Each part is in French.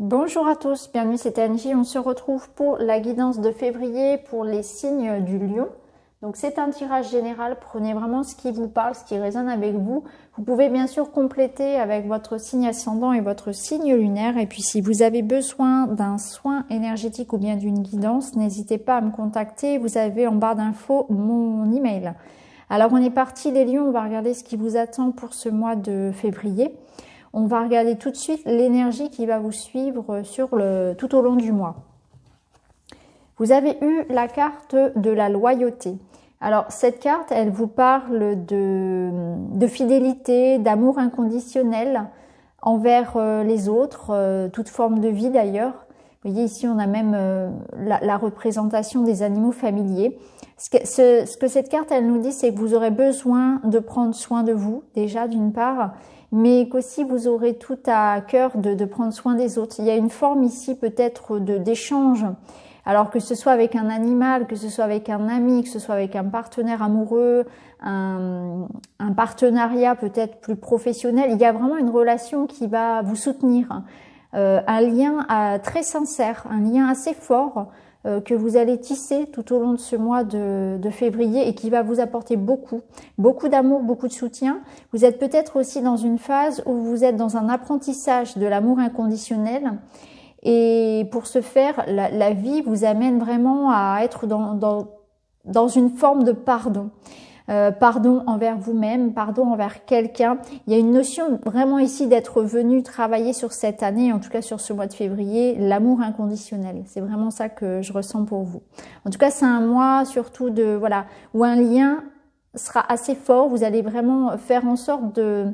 Bonjour à tous, bienvenue, c'est Angie. On se retrouve pour la guidance de février pour les signes du lion. Donc c'est un tirage général, prenez vraiment ce qui vous parle, ce qui résonne avec vous. Vous pouvez bien sûr compléter avec votre signe ascendant et votre signe lunaire. Et puis si vous avez besoin d'un soin énergétique ou bien d'une guidance, n'hésitez pas à me contacter. Vous avez en barre d'infos mon email. Alors on est parti les lions, on va regarder ce qui vous attend pour ce mois de février. On va regarder tout de suite l'énergie qui va vous suivre tout au long du mois. Vous avez eu la carte de la loyauté. Alors cette carte, elle vous parle de fidélité, d'amour inconditionnel envers les autres, toute forme de vie d'ailleurs. Vous voyez ici, on a même la représentation des animaux familiers. Ce que cette carte, elle nous dit, c'est que vous aurez besoin de prendre soin de vous, déjà d'une part, mais qu'aussi vous aurez tout à cœur de prendre soin des autres. Il y a une forme ici peut-être d'échange, alors que ce soit avec un animal, que ce soit avec un ami, que ce soit avec un partenaire amoureux, un partenariat peut-être plus professionnel, il y a vraiment une relation qui va vous soutenir, un lien très sincère, un lien assez fort, que vous allez tisser tout au long de ce mois de février et qui va vous apporter beaucoup d'amour, beaucoup de soutien. Vous êtes peut-être aussi dans une phase où vous êtes dans un apprentissage de l'amour inconditionnel et pour ce faire, la vie vous amène vraiment à être dans une forme de pardon. Pardon envers vous-même, pardon envers quelqu'un. Il y a une notion vraiment ici d'être venu travailler sur cette année, en tout cas sur ce mois de février, l'amour inconditionnel. C'est vraiment ça que je ressens pour vous. En tout cas, c'est un mois surtout où un lien sera assez fort. Vous allez vraiment faire en sorte de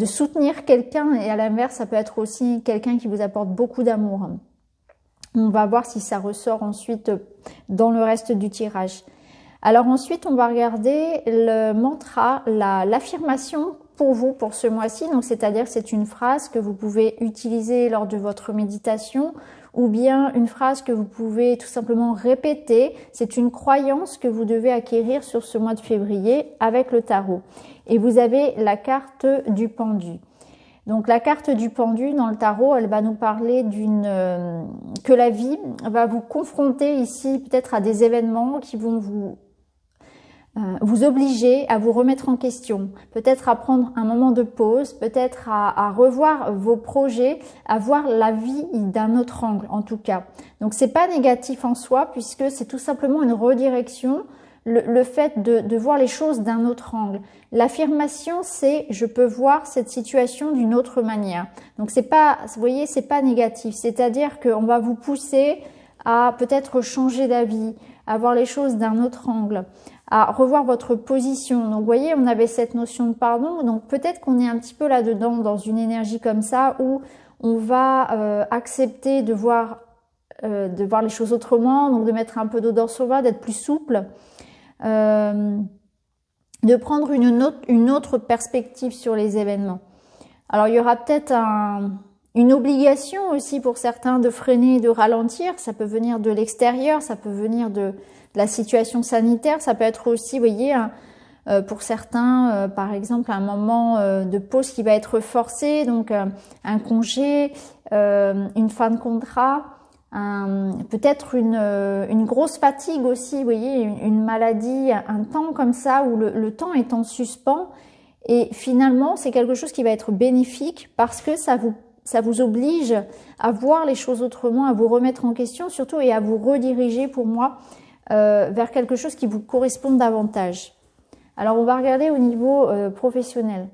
soutenir quelqu'un et à l'inverse, ça peut être aussi quelqu'un qui vous apporte beaucoup d'amour. On va voir si ça ressort ensuite dans le reste du tirage. Alors ensuite, on va regarder le mantra, l'affirmation pour vous, pour ce mois-ci. Donc, c'est-à-dire que c'est une phrase que vous pouvez utiliser lors de votre méditation ou bien une phrase que vous pouvez tout simplement répéter. C'est une croyance que vous devez acquérir sur ce mois de février avec le tarot. Et vous avez la carte du pendu. Donc la carte du pendu dans le tarot, elle va nous parler que la vie va vous confronter ici peut-être à des événements qui vont vous obliger à vous remettre en question, peut-être à prendre un moment de pause, peut-être à revoir vos projets, à voir la vie d'un autre angle en tout cas. Donc c'est pas négatif en soi puisque c'est tout simplement une redirection, le fait de voir les choses d'un autre angle. L'affirmation c'est je peux voir cette situation d'une autre manière. Donc c'est pas, vous voyez, c'est pas négatif, c'est-à-dire qu'on va vous pousser à peut-être changer d'avis, à voir les choses d'un autre angle, à revoir votre position. Donc vous voyez, on avait cette notion de pardon, donc peut-être qu'on est un petit peu là-dedans dans une énergie comme ça où on va accepter de voir les choses autrement, donc de mettre un peu d'eau dans son vin, d'être plus souple, de prendre une autre perspective sur les événements. Alors il y aura peut-être une obligation aussi pour certains de freiner et de ralentir. Ça peut venir de l'extérieur, ça peut venir de la situation sanitaire, ça peut être aussi, vous voyez, pour certains, par exemple, un moment de pause qui va être forcé, donc un congé, une fin de contrat, peut-être une grosse fatigue aussi, vous voyez, une maladie, un temps comme ça où le temps est en suspens et finalement c'est quelque chose qui va être bénéfique parce que ça vous oblige à voir les choses autrement, à vous remettre en question surtout et à vous rediriger pour moi vers quelque chose qui vous correspond davantage. Alors on va regarder au niveau professionnel.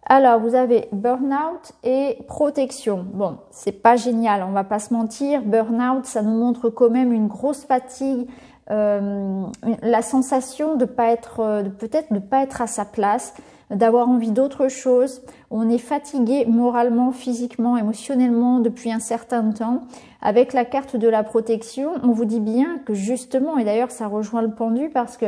Alors vous avez burn-out et protection. Bon, c'est pas génial, on va pas se mentir. Burn-out, ça nous montre quand même une grosse fatigue, la sensation de peut-être de pas être à sa place, d'avoir envie d'autre chose. On est fatigué moralement, physiquement, émotionnellement depuis un certain temps. Avec la carte de la protection, on vous dit bien que justement, et d'ailleurs ça rejoint le pendu parce que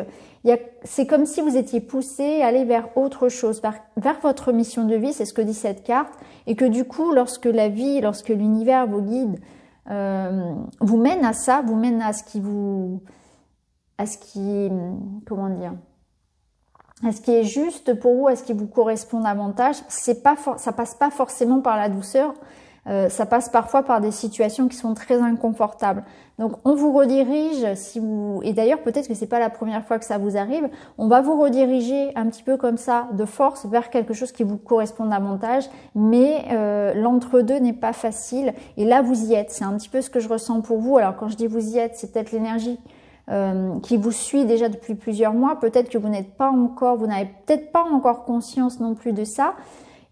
c'est comme si vous étiez poussé à aller vers autre chose, vers votre mission de vie, c'est ce que dit cette carte, et que du coup, lorsque la vie, lorsque l'univers vous guide, vous mène à ça, vous mène à ce qui est juste pour vous, à ce qui vous correspond davantage, ça passe pas forcément par la douceur, Ça passe parfois par des situations qui sont très inconfortables. Donc on vous redirige, et d'ailleurs peut-être que c'est pas la première fois que ça vous arrive, on va vous rediriger un petit peu comme ça de force vers quelque chose qui vous correspond davantage, mais l'entre-deux n'est pas facile. Et là vous y êtes, c'est un petit peu ce que je ressens pour vous. Alors quand je dis vous y êtes, c'est peut-être l'énergie qui vous suit déjà depuis plusieurs mois. Peut-être que vous n'êtes pas encore, vous n'avez peut-être pas encore conscience non plus de ça.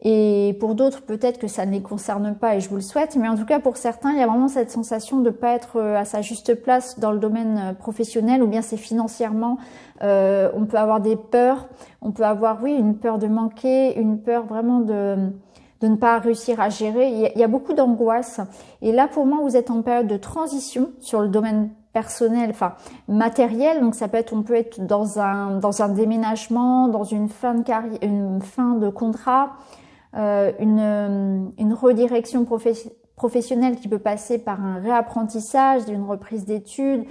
Et pour d'autres, peut-être que ça ne les concerne pas et je vous le souhaite. Mais en tout cas, pour certains, il y a vraiment cette sensation de ne pas être à sa juste place dans le domaine professionnel ou bien c'est financièrement. On peut avoir des peurs. On peut avoir, oui, une peur de manquer, une peur vraiment de ne pas réussir à gérer. Il y a beaucoup d'angoisse. Et là, pour moi, vous êtes en période de transition sur le domaine personnel, enfin matériel. Donc ça peut être, on peut être dans un déménagement, dans une fin de carrière, une fin de contrat. Une redirection professionnelle qui peut passer par un réapprentissage, une reprise d'études,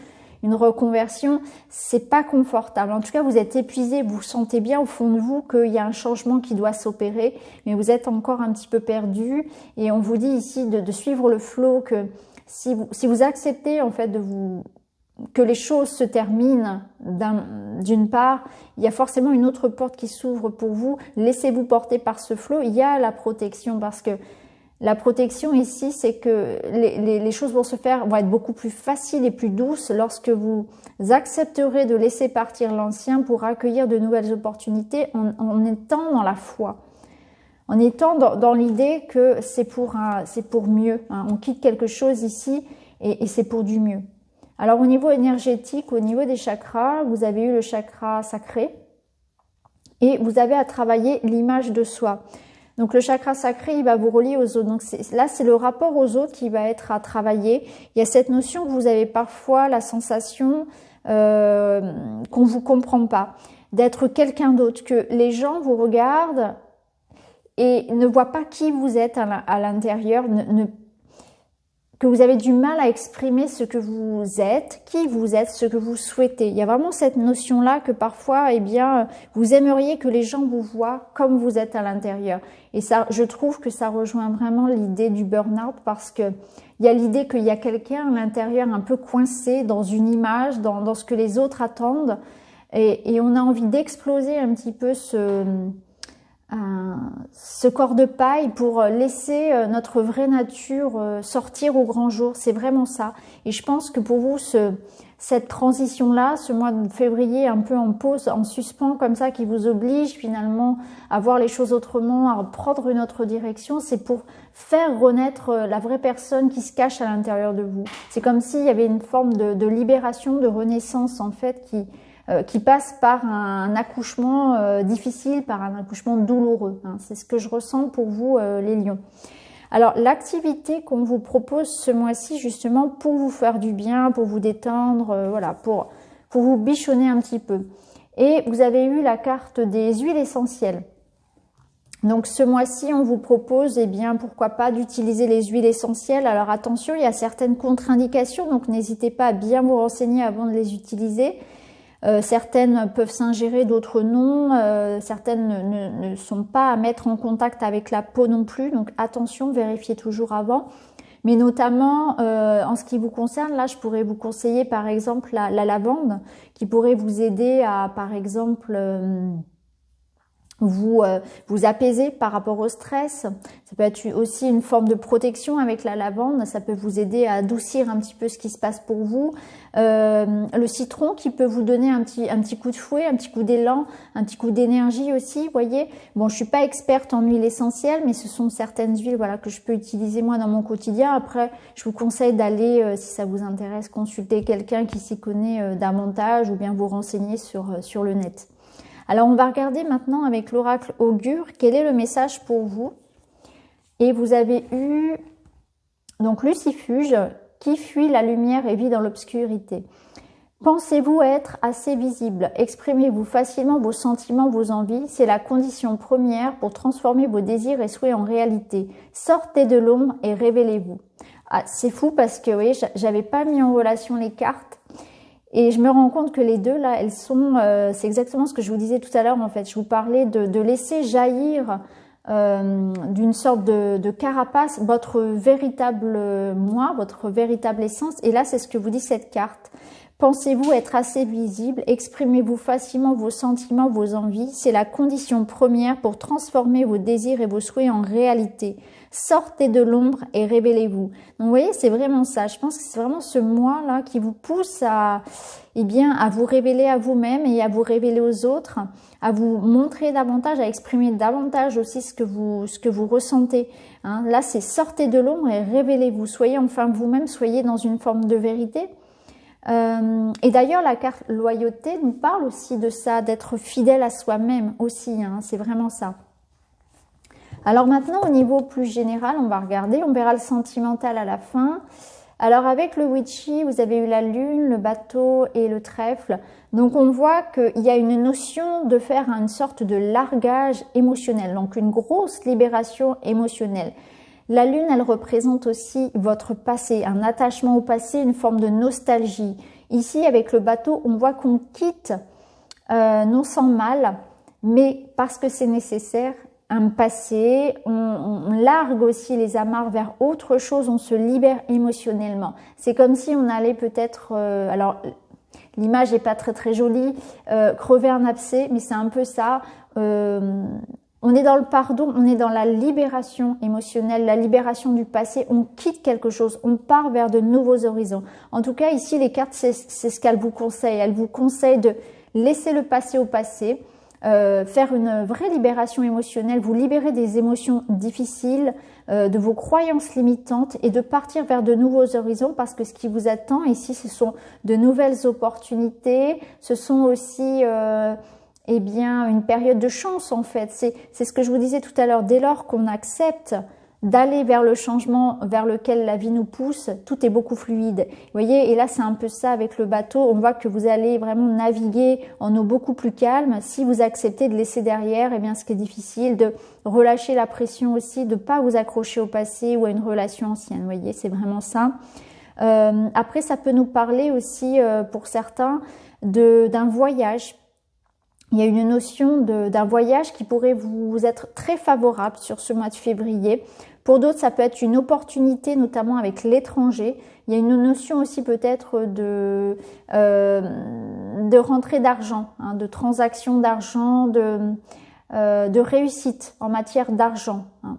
une reconversion, c'est pas confortable. En tout cas, vous êtes épuisé, vous sentez bien au fond de vous qu'il y a un changement qui doit s'opérer, mais vous êtes encore un petit peu perdu. Et on vous dit ici de suivre le flot, que si vous acceptez en fait que les choses se terminent d'une part, il y a forcément une autre porte qui s'ouvre pour vous. Laissez-vous porter par ce flot. Il y a la protection, parce que la protection ici, c'est que les choses vont être beaucoup plus faciles et plus douces lorsque vous accepterez de laisser partir l'ancien pour accueillir de nouvelles opportunités en étant dans la foi. En étant dans l'idée que c'est pour mieux. Hein. On quitte quelque chose ici et c'est pour du mieux. Alors au niveau énergétique, au niveau des chakras, vous avez eu le chakra sacré et vous avez à travailler l'image de soi. Donc le chakra sacré, il va vous relier aux autres. Donc là, c'est le rapport aux autres qui va être à travailler. Il y a cette notion que vous avez parfois la sensation qu'on vous comprend pas, d'être quelqu'un d'autre, que les gens vous regardent et ne voient pas qui vous êtes à l'intérieur, que vous avez du mal à exprimer ce que vous êtes, qui vous êtes, ce que vous souhaitez. Il y a vraiment cette notion-là que parfois, vous aimeriez que les gens vous voient comme vous êtes à l'intérieur. Et ça, je trouve que ça rejoint vraiment l'idée du burn-out, parce que il y a l'idée qu'il y a quelqu'un à l'intérieur un peu coincé dans une image, dans ce que les autres attendent, et on a envie d'exploser un petit peu ce corps de paille pour laisser notre vraie nature sortir au grand jour. C'est vraiment ça. Et je pense que pour vous, cette transition-là, ce mois de février un peu en pause, en suspens comme ça, qui vous oblige finalement à voir les choses autrement, à prendre une autre direction, c'est pour faire renaître la vraie personne qui se cache à l'intérieur de vous. C'est comme s'il y avait une forme de libération, de renaissance en fait, qui passe par un accouchement difficile, par un accouchement douloureux. Hein. C'est ce que je ressens pour vous, les lions. Alors, l'activité qu'on vous propose ce mois-ci, justement, pour vous faire du bien, pour vous détendre, voilà, pour vous bichonner un petit peu. Et vous avez eu la carte des huiles essentielles. Donc, ce mois-ci, on vous propose, pourquoi pas, d'utiliser les huiles essentielles. Alors, attention, il y a certaines contre-indications, donc n'hésitez pas à bien vous renseigner avant de les utiliser. Certaines peuvent s'ingérer, d'autres non. Certaines ne sont pas à mettre en contact avec la peau non plus. Donc attention, vérifiez toujours avant. Mais notamment, en ce qui vous concerne, là, je pourrais vous conseiller par exemple la lavande, qui pourrait vous aider à, par exemple, vous apaiser par rapport au stress. Ça peut être aussi une forme de protection avec la lavande. Ça peut vous aider à adoucir un petit peu ce qui se passe pour vous. Le citron qui peut vous donner un petit coup de fouet, un petit coup d'élan, un petit coup d'énergie aussi, vous voyez. Bon, je suis pas experte en huile essentielle, mais ce sont certaines huiles, voilà, que je peux utiliser moi dans mon quotidien. Après, je vous conseille d'aller, si ça vous intéresse, consulter quelqu'un qui s'y connaît davantage, ou bien vous renseigner sur le net. Alors, on va regarder maintenant avec l'oracle Augure, quel est le message pour vous. Et vous avez eu donc Lucifuge, qui fuit la lumière et vit dans l'obscurité. Pensez-vous être assez visible? Exprimez-vous facilement vos sentiments, vos envies. C'est la condition première pour transformer vos désirs et souhaits en réalité. Sortez de l'ombre et révélez-vous. Ah, c'est fou parce que, vous voyez, j'avais pas mis en relation les cartes. Et je me rends compte que les deux, là, elles sont... c'est exactement ce que je vous disais tout à l'heure, en fait. Je vous parlais de laisser jaillir d'une sorte de carapace, votre véritable moi, votre véritable essence. Et là, c'est ce que vous dit cette carte. Pensez-vous être assez visible? Exprimez-vous facilement vos sentiments, vos envies. C'est la condition première pour transformer vos désirs et vos souhaits en réalité. Sortez de l'ombre et révélez-vous. Donc, vous voyez, c'est vraiment ça. Je pense que c'est vraiment ce moi-là qui vous pousse à, eh bien, à vous révéler à vous-même et à vous révéler aux autres, à vous montrer davantage, à exprimer davantage aussi ce que vous ressentez. Hein. Là, c'est sortez de l'ombre et révélez-vous. Soyez enfin vous-même, soyez dans une forme de vérité. Et d'ailleurs, la carte loyauté nous parle aussi de ça, d'être fidèle à soi-même aussi. Hein. C'est vraiment ça. Alors maintenant, au niveau plus général, on va regarder, on verra le sentimental à la fin. Alors avec le witchy, vous avez eu la lune, le bateau et le trèfle. Donc on voit qu'il y a une notion de faire une sorte de largage émotionnel, donc une grosse libération émotionnelle. La lune, elle représente aussi votre passé, un attachement au passé, une forme de nostalgie. Ici, avec le bateau, on voit qu'on quitte, non sans mal, mais parce que c'est nécessaire, un passé, on largue aussi les amarres vers autre chose, on se libère émotionnellement. C'est comme si on allait peut-être, alors l'image n'est pas très jolie, crever un abcès, mais c'est un peu ça. On est dans le pardon, on est dans la libération émotionnelle, la libération du passé, on quitte quelque chose, on part vers de nouveaux horizons. En tout cas, ici, les cartes, c'est ce qu'elles vous conseillent. Elles vous conseillent de laisser le passé au passé, faire une vraie libération émotionnelle, vous libérer des émotions difficiles, de vos croyances limitantes et de partir vers de nouveaux horizons parce que ce qui vous attend ici, ce sont de nouvelles opportunités, ce sont aussi eh bien une période de chance en fait. C'est ce que je vous disais tout à l'heure, dès lors qu'on accepte d'aller vers le changement vers lequel la vie nous pousse, tout est beaucoup fluide. Vous voyez, et là c'est un peu ça avec le bateau, on voit que vous allez vraiment naviguer en eau beaucoup plus calme si vous acceptez de laisser derrière eh bien, ce qui est difficile, de relâcher la pression aussi, de ne pas vous accrocher au passé ou à une relation ancienne. Vous voyez, c'est vraiment ça. Après, ça peut nous parler aussi pour certains d'un voyage. Il y a une notion d'un voyage qui pourrait vous être très favorable sur ce mois de février. Pour d'autres, ça peut être une opportunité, notamment avec l'étranger. Il y a une notion aussi peut-être de rentrée d'argent, hein, de transaction d'argent, de réussite en matière d'argent, hein,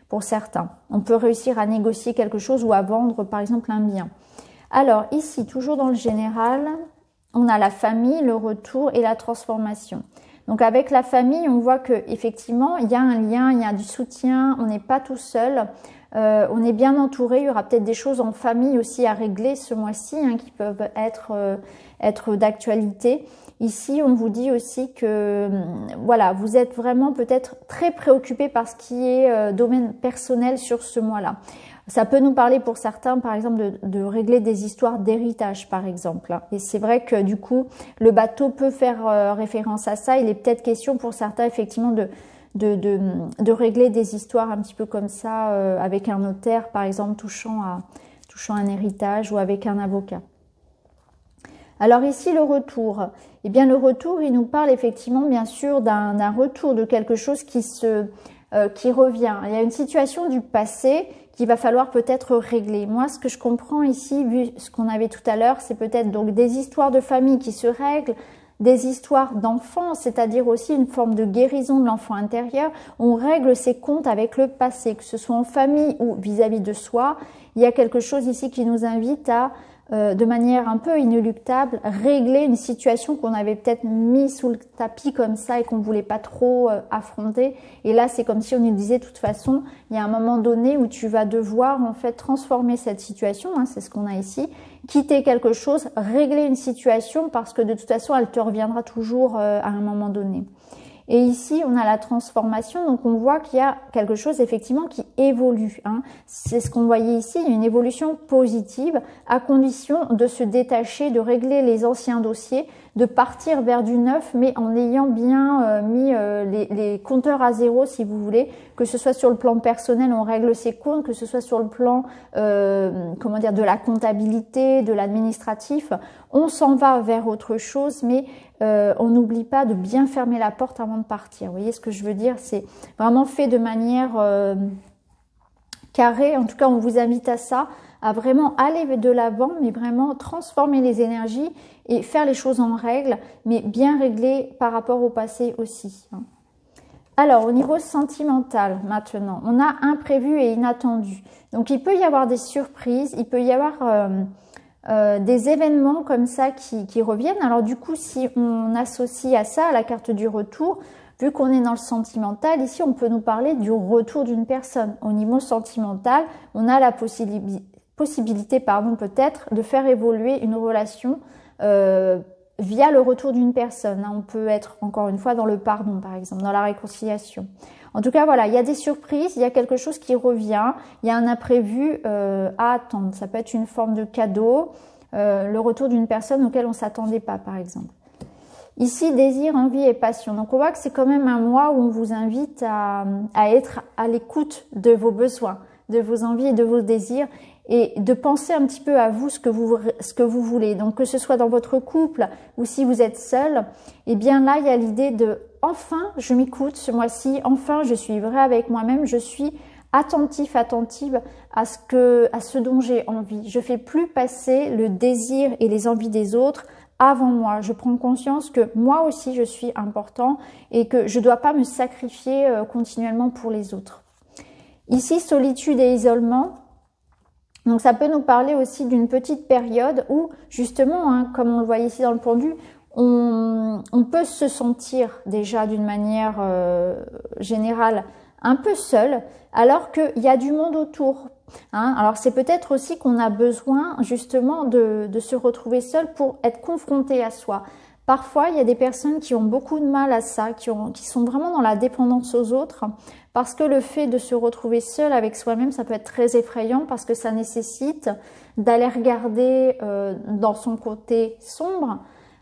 pour certains. On peut réussir à négocier quelque chose ou à vendre, par exemple, un bien. Alors, ici, toujours dans le général, on a la famille, le retour et la transformation. Donc avec la famille, on voit que effectivement il y a un lien, il y a du soutien, on n'est pas tout seul, on est bien entouré. Il y aura peut-être des choses en famille aussi à régler ce mois-ci hein, qui peuvent être d'actualité. Ici, on vous dit aussi que voilà, vous êtes vraiment peut-être très préoccupé par ce qui est domaine personnel sur ce mois-là. Ça peut nous parler pour certains, par exemple, de régler des histoires d'héritage, par exemple. Et c'est vrai que du coup, le bateau peut faire référence à ça. Il est peut-être question pour certains, effectivement, de régler des histoires un petit peu comme ça, avec un notaire, par exemple, touchant un héritage ou avec un avocat. Alors ici, le retour. Eh bien, le retour, il nous parle effectivement, bien sûr, d'un retour de quelque chose qui revient. Il y a une situation du passé qu'il va falloir peut-être régler. Moi, ce que je comprends ici, vu ce qu'on avait tout à l'heure, c'est peut-être donc des histoires de famille qui se règlent, des histoires d'enfants, c'est-à-dire aussi une forme de guérison de l'enfant intérieur. On règle ses comptes avec le passé, que ce soit en famille ou vis-à-vis de soi. Il y a quelque chose ici qui nous invite à de manière un peu inéluctable, régler une situation qu'on avait peut-être mis sous le tapis comme ça et qu'on ne voulait pas trop affronter. Et là, c'est comme si on nous disait, de toute façon, il y a un moment donné où tu vas devoir en fait transformer cette situation, hein, c'est ce qu'on a ici, quitter quelque chose, régler une situation parce que de toute façon, elle te reviendra toujours à un moment donné. Et ici, on a la transformation, donc on voit qu'il y a quelque chose effectivement qui évolue. Hein. C'est ce qu'on voyait ici, une évolution positive à condition de se détacher, de régler les anciens dossiers, de partir vers du neuf, mais en ayant bien mis les compteurs à zéro, si vous voulez, que ce soit sur le plan personnel, on règle ses comptes, que ce soit sur le plan comment dire, de la comptabilité, de l'administratif, on s'en va vers autre chose, mais on n'oublie pas de bien fermer la porte avant de partir. Vous voyez ce que je veux dire? C'est vraiment fait de manière carrée. En tout cas, on vous invite à ça, à vraiment aller de l'avant, mais vraiment transformer les énergies et faire les choses en règle, mais bien régler par rapport au passé aussi. Alors, au niveau sentimental, maintenant, on a imprévu et inattendu. Donc, il peut y avoir des surprises, il peut y avoir des événements comme ça qui reviennent. Alors, du coup, si on associe à ça, à la carte du retour, vu qu'on est dans le sentimental, ici, on peut nous parler du retour d'une personne. Au niveau sentimental, on a la possibilité, peut-être, de faire évoluer une relation via le retour d'une personne. On peut être, encore une fois, dans le pardon, par exemple, dans la réconciliation. En tout cas, voilà, il y a des surprises, il y a quelque chose qui revient, il y a un imprévu à attendre. Ça peut être une forme de cadeau, le retour d'une personne auquel on ne s'attendait pas, par exemple. Ici, désir, envie et passion. Donc, on voit que c'est quand même un mois où on vous invite à être à l'écoute de vos besoins, de vos envies et de vos désirs, et de penser un petit peu à vous ce que vous voulez. Donc, que ce soit dans votre couple ou si vous êtes seul, eh bien là, il y a l'idée de « enfin, je m'écoute ce mois-ci, enfin, je suis vrai avec moi-même, je suis attentive à ce dont j'ai envie. Je fais plus passer le désir et les envies des autres avant moi. Je prends conscience que moi aussi, je suis important et que je ne dois pas me sacrifier continuellement pour les autres. » Ici, solitude et isolement. Donc, ça peut nous parler aussi d'une petite période où, justement, comme on le voit ici dans le pendu, on peut se sentir déjà d'une manière générale un peu seul, alors qu'il y a du monde autour. Alors, c'est peut-être aussi qu'on a besoin, justement, de se retrouver seul pour être confronté à soi. Parfois, il y a des personnes qui ont beaucoup de mal à ça, qui sont vraiment dans la dépendance aux autres, parce que le fait de se retrouver seul avec soi-même, ça peut être très effrayant parce que ça nécessite d'aller regarder dans son côté sombre,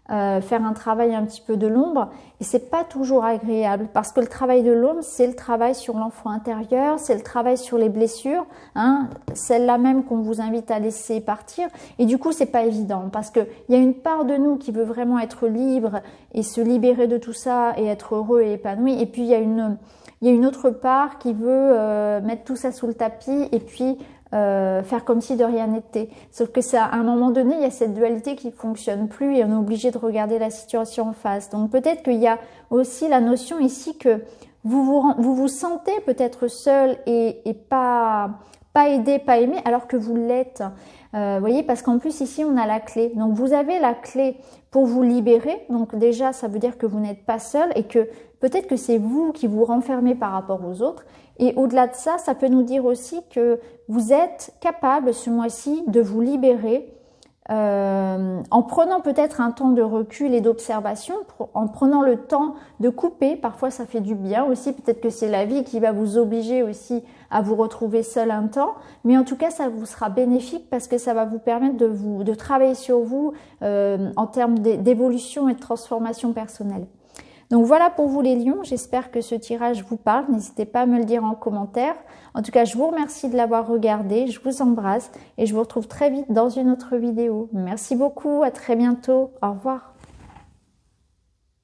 faire un travail un petit peu de l'ombre, et c'est pas toujours agréable parce que le travail de l'ombre, c'est le travail sur l'enfant intérieur, c'est le travail sur les blessures, celle-là même qu'on vous invite à laisser partir, et du coup c'est pas évident parce que il y a une part de nous qui veut vraiment être libre et se libérer de tout ça et être heureux et épanoui, et puis il y a une autre part qui veut mettre tout ça sous le tapis et puis faire comme si de rien n'était. Sauf que à un moment donné, il y a cette dualité qui fonctionne plus et on est obligé de regarder la situation en face. Donc peut-être qu'il y a aussi la notion ici que vous vous sentez peut-être seul et pas aidé, pas aimé, alors que vous l'êtes. Vous voyez, parce qu'en plus ici on a la clé. Donc vous avez la clé pour vous libérer. Donc déjà ça veut dire que vous n'êtes pas seul et que peut-être que c'est vous qui vous renfermez par rapport aux autres. Et au-delà de ça, ça peut nous dire aussi que vous êtes capable ce mois-ci de vous libérer en prenant peut-être un temps de recul et d'observation, en prenant le temps de couper. Parfois, ça fait du bien aussi. Peut-être que c'est la vie qui va vous obliger aussi à vous retrouver seul un temps. Mais en tout cas, ça vous sera bénéfique parce que ça va vous permettre de travailler sur vous en termes d'évolution et de transformation personnelle. Donc voilà pour vous les lions, j'espère que ce tirage vous parle, n'hésitez pas à me le dire en commentaire. En tout cas, je vous remercie de l'avoir regardé, je vous embrasse et je vous retrouve très vite dans une autre vidéo. Merci beaucoup, à très bientôt, au revoir.